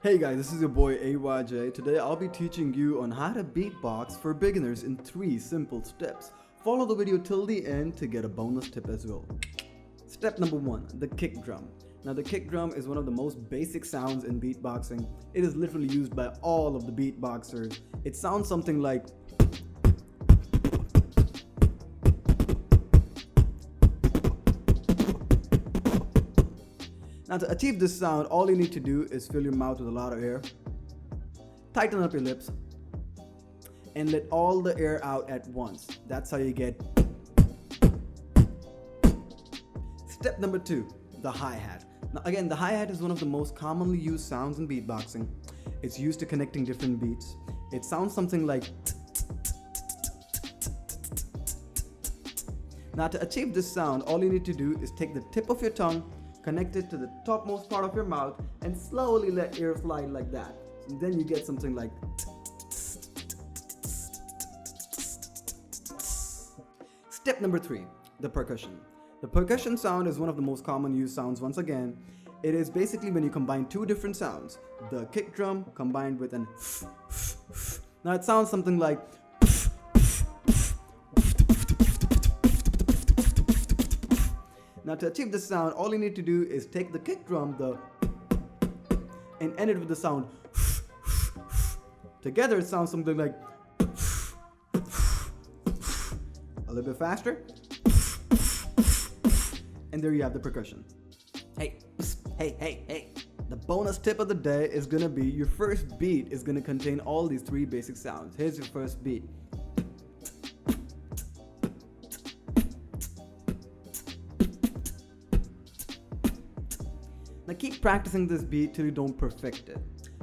Hey guys, this is your boy AYJ. Today I'll be teaching you on how to beatbox for beginners in 3 simple steps. Follow the video till the end to get a bonus tip as well. Step number 1, the kick drum. Now the kick drum is one of the most basic sounds in beatboxing. It is literally used by all of the beatboxers. It sounds something like Now to achieve this sound, all you need to do is fill your mouth with a lot of air, tighten up your lips, and let all the air out at once. That's how you get. Step number 2, the hi-hat. Now again, the hi-hat is one of the most commonly used sounds in beatboxing. It's used to connecting different beats. It sounds something like. Now to achieve this sound, all you need to do is take the tip of your tongue, connect it to the topmost part of your mouth, and slowly let air slide like that. And then you get something like. Step number 3, the percussion. The percussion sound is one of the most common used sounds once again. It is basically when you combine 2 different sounds. The kick drum combined with an. Now it sounds something like. Now to achieve this sound, all you need to do is take the kick drum, and end it with the sound. Together it sounds something like. A little bit faster. And there you have the percussion. Hey. The bonus tip of the day is gonna be your first beat is gonna contain all these 3 basic sounds. Here's your first beat. Now keep practicing this beat till you don't perfect it.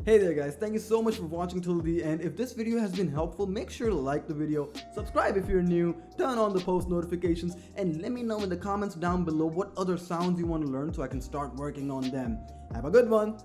Hey there guys, thank you so much for watching till the end. If this video has been helpful, make sure to like the video, subscribe if you're new, turn on the post notifications, and let me know in the comments down below what other sounds you want to learn so I can start working on them. Have a good one.